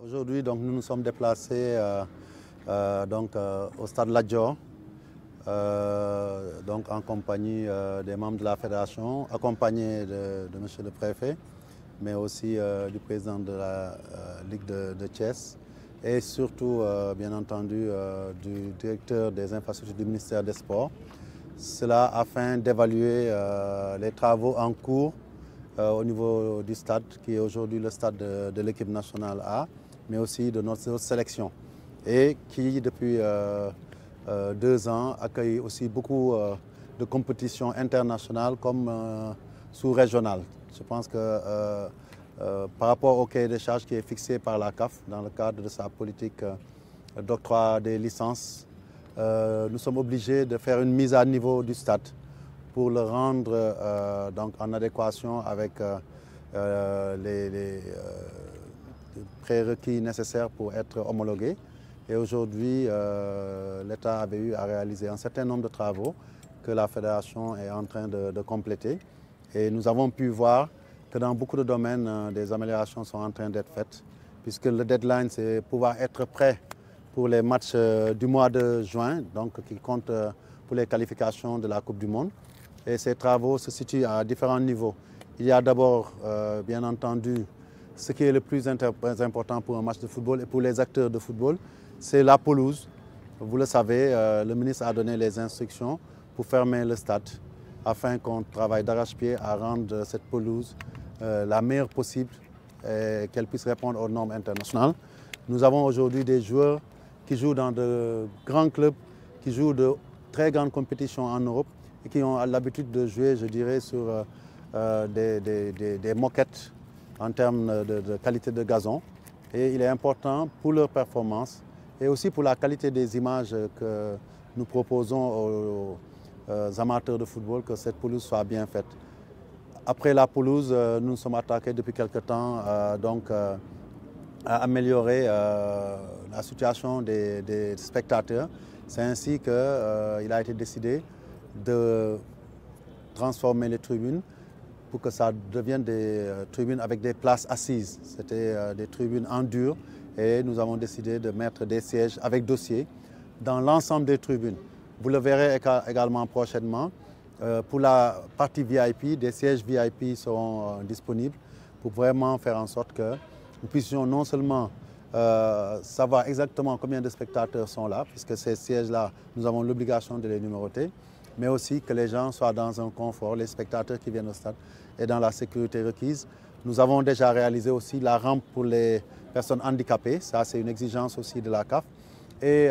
Aujourd'hui, donc, nous nous sommes déplacés au stade Lat Dior, en compagnie des membres de la fédération, accompagnés de M. le préfet, mais aussi du président de la Ligue de Thiès et surtout, bien entendu, du directeur des infrastructures du ministère des Sports. Cela afin d'évaluer les travaux en cours au niveau du stade, qui est aujourd'hui le stade de l'équipe nationale A, mais aussi de notre sélection, et qui depuis 2 ans accueille aussi beaucoup de compétitions internationales comme sous-régionales. Je pense que par rapport au cahier des charges qui est fixé par la CAF dans le cadre de sa politique d'octroi des licences, nous sommes obligés de faire une mise à niveau du stade pour le rendre en adéquation avec les prérequis nécessaires pour être homologué. Et aujourd'hui, l'État avait eu à réaliser un certain nombre de travaux que la fédération est en train de compléter. Et nous avons pu voir que dans beaucoup de domaines, des améliorations sont en train d'être faites, puisque le deadline, c'est pouvoir être prêt pour les matchs du mois de juin, donc qui comptent pour les qualifications de la Coupe du Monde. Et ces travaux se situent à différents niveaux. Il y a d'abord, bien entendu, ce qui est le plus important pour un match de football et pour les acteurs de football, c'est la pelouse. Vous le savez, le ministre a donné les instructions pour fermer le stade afin qu'on travaille d'arrache-pied à rendre cette pelouse la meilleure possible et qu'elle puisse répondre aux normes internationales. Nous avons aujourd'hui des joueurs qui jouent dans de grands clubs, qui jouent de très grandes compétitions en Europe et qui ont l'habitude de jouer, je dirais, sur des moquettes en termes de qualité de gazon. Et il est important pour leur performance et aussi pour la qualité des images que nous proposons aux amateurs de football, que cette pelouse soit bien faite. Après la pelouse, nous nous sommes attaqués depuis quelque temps à améliorer la situation des spectateurs. C'est ainsi qu'il a été décidé de transformer les tribunes pour que ça devienne des tribunes avec des places assises. C'était des tribunes en dur et nous avons décidé de mettre des sièges avec dossier dans l'ensemble des tribunes. Vous le verrez également prochainement. Pour la partie VIP, des sièges VIP seront disponibles pour vraiment faire en sorte que nous puissions non seulement savoir exactement combien de spectateurs sont là, puisque ces sièges-là, nous avons l'obligation de les numéroter, mais aussi que les gens soient dans un confort, les spectateurs qui viennent au stade, et dans la sécurité requise. Nous avons déjà réalisé aussi la rampe pour les personnes handicapées, ça c'est une exigence aussi de la CAF. Et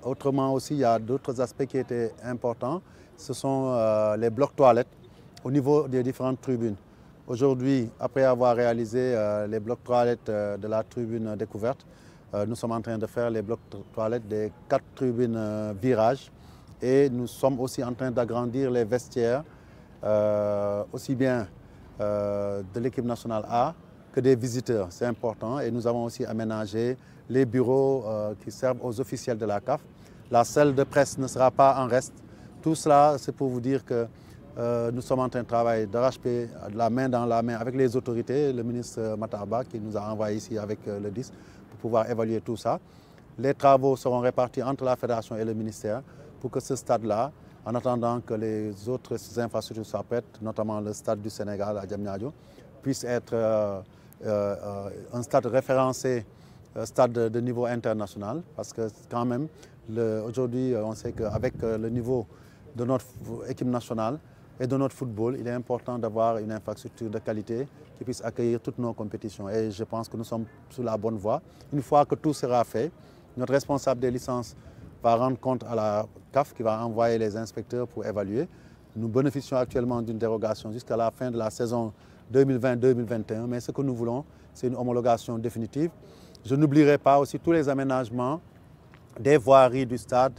autrement aussi, il y a d'autres aspects qui étaient importants, ce sont les blocs toilettes au niveau des différentes tribunes. Aujourd'hui, après avoir réalisé les blocs toilettes de la tribune découverte, nous sommes en train de faire les blocs toilettes des 4 tribunes virages. Et nous sommes aussi en train d'agrandir les vestiaires, aussi bien de l'équipe nationale A que des visiteurs. C'est important. Et nous avons aussi aménagé les bureaux qui servent aux officiels de la CAF. La salle de presse ne sera pas en reste. Tout cela, c'est pour vous dire que nous sommes en train de travailler d'arrache-pied, de la main dans la main avec les autorités, le ministre Matar Ba qui nous a envoyé ici avec le DIS pour pouvoir évaluer tout ça. Les travaux seront répartis entre la fédération et le ministère pour que ce stade-là, en attendant que les autres infrastructures soient prêtes, notamment le stade du Sénégal à Diamniadio, puisse être un stade référencé, stade de niveau international, parce que quand même, aujourd'hui, on sait qu'avec le niveau de notre équipe nationale et de notre football, il est important d'avoir une infrastructure de qualité qui puisse accueillir toutes nos compétitions. Et je pense que nous sommes sur la bonne voie. Une fois que tout sera fait, notre responsable des licences va rendre compte à la CAF qui va envoyer les inspecteurs pour évaluer. Nous bénéficions actuellement d'une dérogation jusqu'à la fin de la saison 2020-2021, mais ce que nous voulons, c'est une homologation définitive. Je n'oublierai pas aussi tous les aménagements des voiries du stade,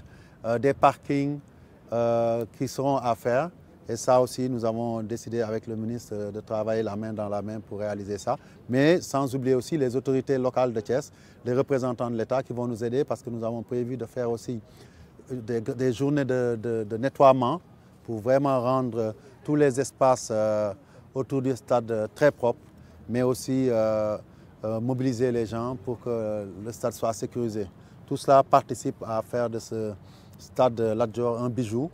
des parkings qui seront à faire. Et ça aussi, nous avons décidé avec le ministre de travailler la main dans la main pour réaliser ça. Mais sans oublier aussi les autorités locales de Thiès, les représentants de l'État qui vont nous aider parce que nous avons prévu de faire aussi des journées de nettoiement pour vraiment rendre tous les espaces autour du stade très propres, mais aussi mobiliser les gens pour que le stade soit sécurisé. Tout cela participe à faire de ce stade Lat Dior un bijou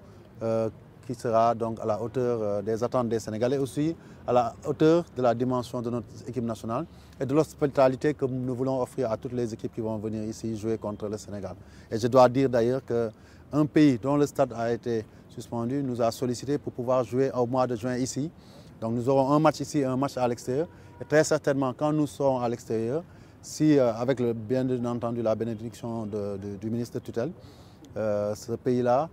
qui sera donc à la hauteur des attentes des Sénégalais, aussi à la hauteur de la dimension de notre équipe nationale et de l'hospitalité que nous voulons offrir à toutes les équipes qui vont venir ici jouer contre le Sénégal. Et je dois dire d'ailleurs qu'un pays dont le stade a été suspendu nous a sollicité pour pouvoir jouer au mois de juin ici. Donc nous aurons un match ici et un match à l'extérieur. Et très certainement, quand nous serons à l'extérieur, si avec le bien entendu la bénédiction du ministre de tutelle, ce pays-là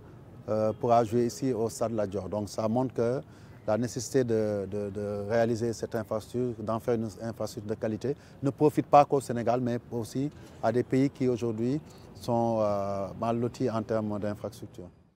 pourra jouer ici au stade Lat Dior. Donc ça montre que la nécessité de réaliser cette infrastructure, d'en faire une infrastructure de qualité, ne profite pas qu'au Sénégal, mais aussi à des pays qui aujourd'hui sont mal lotis en termes d'infrastructures.